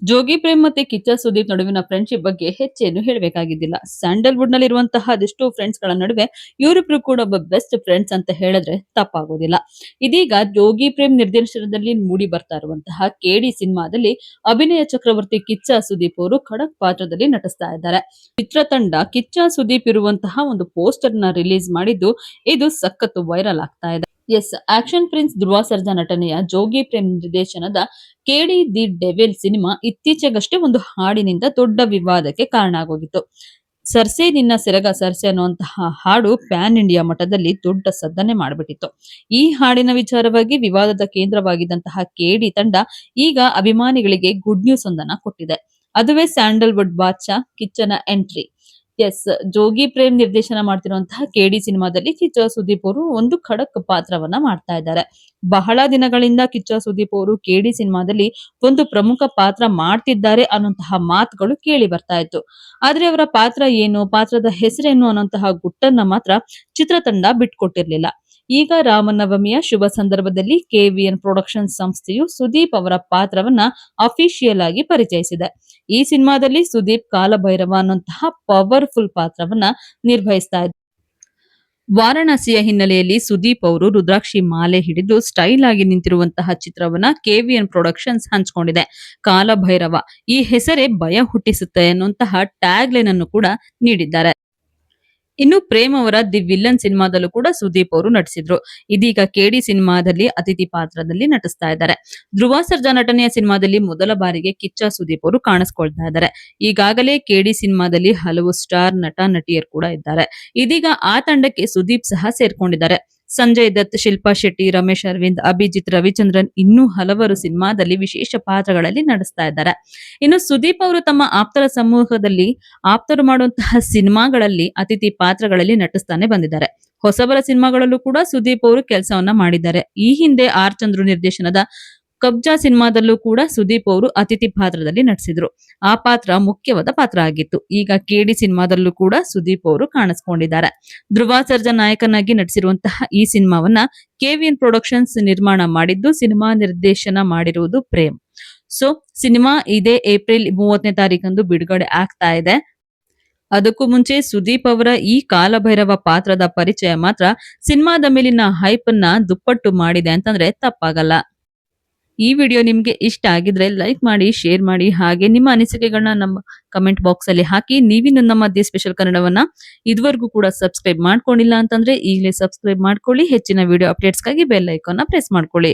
ಜೋಗಿ ಪ್ರೇಮ್ ಮತ್ತೆ ಕಿಚ್ಚ ಸುದೀಪ್ ನಡುವಿನ ಫ್ರೆಂಡ್ಶಿಪ್ ಬಗ್ಗೆ ಹೆಚ್ಚೇನು ಹೇಳಬೇಕಾಗಿದ್ದಿಲ್ಲ. ಸ್ಯಾಂಡಲ್ವುಡ್ ನಲ್ಲಿರುವಂತಹ ಅದೆಷ್ಟೋ ಫ್ರೆಂಡ್ಸ್ ಗಳ ನಡುವೆ ಇವರಿಬ್ರು ಕೂಡ ಒಬ್ಬ ಬೆಸ್ಟ್ ಫ್ರೆಂಡ್ಸ್ ಅಂತ ಹೇಳಿದ್ರೆ ತಪ್ಪಾಗೋದಿಲ್ಲ. ಇದೀಗ ಜೋಗಿ ಪ್ರೇಮ್ ನಿರ್ದೇಶನದಲ್ಲಿ ಮೂಡಿ ಬರ್ತಾ ಇರುವಂತಹ ಕೇಡಿ ಸಿನಿಮಾದಲ್ಲಿ ಅಭಿನಯ ಚಕ್ರವರ್ತಿ ಕಿಚ್ಚ ಸುದೀಪ್ ಅವರು ಖಡಕ್ ಪಾತ್ರದಲ್ಲಿ ನಟಿಸ್ತಾ ಇದ್ದಾರೆ. ಚಿತ್ರತಂಡ ಕಿಚ್ಚ ಸುದೀಪ್ ಇರುವಂತಹ ಒಂದು ಪೋಸ್ಟರ್ ನ ರಿಲೀಸ್ ಮಾಡಿದ್ದು ಇದು ಸಖತ್ ವೈರಲ್ ಆಗ್ತಾ ಇದೆ. S, action prince Dhruva Sarja ನಟನೆಯ ಜೋಗಿ ಪ್ರೇಮ್ ನಿರ್ದೇಶನದ ಕೇಡಿ ದಿ ಡೆವಿಲ್ ಸಿನಿಮಾ ಇತ್ತೀಚೆಗಷ್ಟೇ ಒಂದು ಹಾಡಿನಿಂದ ದೊಡ್ಡ ವಿವಾದಕ್ಕೆ ಕಾರಣ ಆಗೋಗಿತ್ತು. ಸರ್ಸೆ ನಿನ್ನ ಸೆರಗ ಸರ್ಸೆ ಅನ್ನುವಂತಹ ಹಾಡು ಪ್ಯಾನ್ ಇಂಡಿಯಾ ಮಟ್ಟದಲ್ಲಿ ದೊಡ್ಡ ಸದ್ದನ್ನೇ ಮಾಡಿಬಿಟ್ಟಿತ್ತು. ಈ ಹಾಡಿನ ವಿಚಾರವಾಗಿ ವಿವಾದದ ಕೇಂದ್ರವಾಗಿದ್ದಂತಹ ಕೇಡಿ ತಂಡ ಈಗ ಅಭಿಮಾನಿಗಳಿಗೆ ಗುಡ್ ನ್ಯೂಸ್ ಒಂದನ್ನ ಕೊಟ್ಟಿದೆ. ಅದುವೇ ಸ್ಯಾಂಡಲ್ವುಡ್ ಬಾದ್ಶಾ ಕಿಚ್ಚನ ಎಂಟ್ರಿ. ಎಸ್, ಜೋಗಿ ಪ್ರೇಮ್ ನಿರ್ದೇಶನ ಮಾಡ್ತಿರುವಂತಹ ಕೇಡಿ ಸಿನಿಮಾದಲ್ಲಿ ಕಿಚ್ಚ ಸುದೀಪ್ ಅವರು ಒಂದು ಖಡಕ್ ಪಾತ್ರವನ್ನ ಮಾಡ್ತಾ ಇದ್ದಾರೆ. ಬಹಳ ದಿನಗಳಿಂದ ಕಿಚ್ಚ ಸುದೀಪ್ ಅವರು ಕೇಡಿ ಸಿನಿಮಾದಲ್ಲಿ ಒಂದು ಪ್ರಮುಖ ಪಾತ್ರ ಮಾಡ್ತಿದ್ದಾರೆ ಅನ್ನುವಂತಹ ಮಾತುಗಳು ಕೇಳಿ ಬರ್ತಾ ಇತ್ತು. ಆದ್ರೆ ಅವರ ಪಾತ್ರ ಏನು, ಪಾತ್ರದ ಹೆಸರೇನು ಅನ್ನುವಂತಹ ಗುಟ್ಟನ್ನ ಮಾತ್ರ ಚಿತ್ರತಂಡ ಬಿಟ್ಕೊಟ್ಟಿರ್ಲಿಲ್ಲ. ಈಗ ರಾಮನವಮಿಯ ಶುಭ ಸಂದರ್ಭದಲ್ಲಿ ಕೆವಿಎನ್ ಪ್ರೊಡಕ್ಷನ್ಸ್ ಸಂಸ್ಥೆಯು ಸುದೀಪ್ ಅವರ ಪಾತ್ರವನ್ನ ಅಫಿಷಿಯಲ್ ಆಗಿ ಪರಿಚಯಿಸಿದೆ. ಈ ಸಿನಿಮಾದಲ್ಲಿ ಸುದೀಪ್ ಕಾಲಭೈರವ ಅನ್ನುವಂತಹ ಪವರ್ಫುಲ್ ಪಾತ್ರವನ್ನ ನಿರ್ವಹಿಸ್ತಾ ಇದ್ದಾರೆ. ವಾರಣಾಸಿಯ ಹಿನ್ನೆಲೆಯಲ್ಲಿ ಸುದೀಪ್ ಅವರು ರುದ್ರಾಕ್ಷಿ ಮಾಲೆ ಹಿಡಿದು ಸ್ಟೈಲ್ ಆಗಿ ನಿಂತಿರುವಂತಹ ಚಿತ್ರವನ್ನ ಕೆವಿಎನ್ ಪ್ರೊಡಕ್ಷನ್ಸ್ ಹಂಚಿಕೊಂಡಿದೆ. ಕಾಲಭೈರವ ಈ ಹೆಸರೇ ಭಯ ಹುಟ್ಟಿಸುತ್ತೆ ಅನ್ನುವಂತಹ ಟ್ಯಾಗ್ ಲೈನ್ ಅನ್ನು ಕೂಡ ನೀಡಿದ್ದಾರೆ. ಇನ್ನು ಪ್ರೇಮ್ ಅವರ ದಿ ವಿಲನ್ ಸಿನಿಮಾದಲ್ಲೂ ಕೂಡ ಸುದೀಪ್ ಅವರು ನಟಿಸಿದ್ರು. ಇದೀಗ ಕೇಡಿ ಸಿನಿಮಾದಲ್ಲಿ ಅತಿಥಿ ಪಾತ್ರದಲ್ಲಿ ನಟಿಸ್ತಾ ಇದ್ದಾರೆ. ಧ್ರುವ ಸರ್ಜಾ ನಟನೆಯ ಸಿನಿಮಾದಲ್ಲಿ ಮೊದಲ ಬಾರಿಗೆ ಕಿಚ್ಚ ಸುದೀಪ್ ಅವರು ಕಾಣಿಸ್ಕೊಳ್ತಾ ಇದ್ದಾರೆ. ಈಗಾಗಲೇ ಕೇಡಿ ಸಿನಿಮಾದಲ್ಲಿ ಹಲವು ಸ್ಟಾರ್ ನಟ ನಟಿಯರು ಕೂಡ ಇದ್ದಾರೆ. ಇದೀಗ ಆ ತಂಡಕ್ಕೆ ಸುದೀಪ್ ಸಹ ಸೇರ್ಕೊಂಡಿದ್ದಾರೆ. ಸಂಜಯ್ ದತ್, ಶಿಲ್ಪಾ ಶೆಟ್ಟಿ, ರಮೇಶ್ ಅರವಿಂದ್, ಅಭಿಜಿತ್ ರವಿಚಂದ್ರನ್ ಇನ್ನೂ ಹಲವರು ಸಿನಿಮಾದಲ್ಲಿ ವಿಶೇಷ ಪಾತ್ರಗಳಲ್ಲಿ ನಟಿಸ್ತಾ ಇದ್ದಾರೆ. ಇನ್ನು ಸುದೀಪ್ ಅವರು ತಮ್ಮ ಆಪ್ತರ ಸಮೂಹದಲ್ಲಿ ಆಪ್ತರು ಮಾಡುವಂತಹ ಸಿನಿಮಾಗಳಲ್ಲಿ ಅತಿಥಿ ಪಾತ್ರಗಳಲ್ಲಿ ನಟಿಸ್ತಾನೆ ಬಂದಿದ್ದಾರೆ. ಹೊಸಬರ ಸಿನಿಮಾಗಳಲ್ಲೂ ಕೂಡ ಸುದೀಪ್ ಅವರು ಕೆಲಸವನ್ನ ಮಾಡಿದ್ದಾರೆ. ಈ ಹಿಂದೆ ಆರ್ ಚಂದ್ರು ನಿರ್ದೇಶನದ ಕಬ್ಜಾ ಸಿನಿಮಾದಲ್ಲೂ ಕೂಡ ಸುದೀಪ್ ಅವರು ಅತಿಥಿ ಪಾತ್ರದಲ್ಲಿ ನಟಿಸಿದ್ರು. ಆ ಪಾತ್ರ ಮುಖ್ಯವಾದ ಪಾತ್ರ ಆಗಿತ್ತು. ಈಗ ಕೇಡಿ ಸಿನಿಮಾದಲ್ಲೂ ಕೂಡ ಸುದೀಪ್ ಅವರು ಕಾಣಿಸ್ಕೊಂಡಿದ್ದಾರೆ. ಧ್ರುವ ಸರ್ಜಾ ನಾಯಕನಾಗಿ ನಟಿಸಿರುವಂತಹ ಈ ಸಿನಿಮಾವನ್ನ ಕೆವಿಎನ್ ಪ್ರೊಡಕ್ಷನ್ಸ್ ನಿರ್ಮಾಣ ಮಾಡಿದ್ದು, ಸಿನಿಮಾ ನಿರ್ದೇಶನ ಮಾಡಿರುವುದು ಪ್ರೇಮ್. ಸೊ ಸಿನಿಮಾ ಇದೇ ಏಪ್ರಿಲ್ 30ನೇ ತಾರೀಕಂದು ಬಿಡುಗಡೆ ಆಗ್ತಾ ಇದೆ. ಅದಕ್ಕೂ ಮುಂಚೆ ಸುದೀಪ್ ಅವರ ಈ ಕಾಲಭೈರವ ಪಾತ್ರದ ಪರಿಚಯ ಮಾತ್ರ ಸಿನಿಮಾದ ಮೇಲಿನ ಹೈಪ್ ಅನ್ನ ದುಪ್ಪಟ್ಟು ಮಾಡಿದೆ ಅಂತಂದ್ರೆ ತಪ್ಪಾಗಲ್ಲ. ಈ ವಿಡಿಯೋ ನಿಮ್ಗೆ ಇಷ್ಟ ಆಗಿದ್ರೆ ಲೈಕ್ ಮಾಡಿ, ಶೇರ್ ಮಾಡಿ, ಹಾಗೆ ನಿಮ್ಮ ಅನಿಸಿಕೆಗಳನ್ನ ನಮ್ಮ ಕಮೆಂಟ್ ಬಾಕ್ಸ್ ಅಲ್ಲಿ ಹಾಕಿ. ನೀವಿನ್ನು ನಮ್ಮ ದಿ ಸ್ಪೆಷಲ್ ಕನ್ನಡವನ್ನ ಇದುವರೆಗೂ ಕೂಡ ಸಬ್ಸ್ಕ್ರೈಬ್ ಮಾಡ್ಕೊಂಡಿಲ್ಲ ಅಂತಂದ್ರೆ ಈಗಲೇ ಸಬ್ಸ್ಕ್ರೈಬ್ ಮಾಡ್ಕೊಳ್ಳಿ. ಹೆಚ್ಚಿನ ವಿಡಿಯೋ ಅಪ್ಡೇಟ್ಸ್ಗಾಗಿ ಬೆಲ್ ಐಕಾನ್ ಪ್ರೆಸ್ ಮಾಡ್ಕೊಳ್ಳಿ.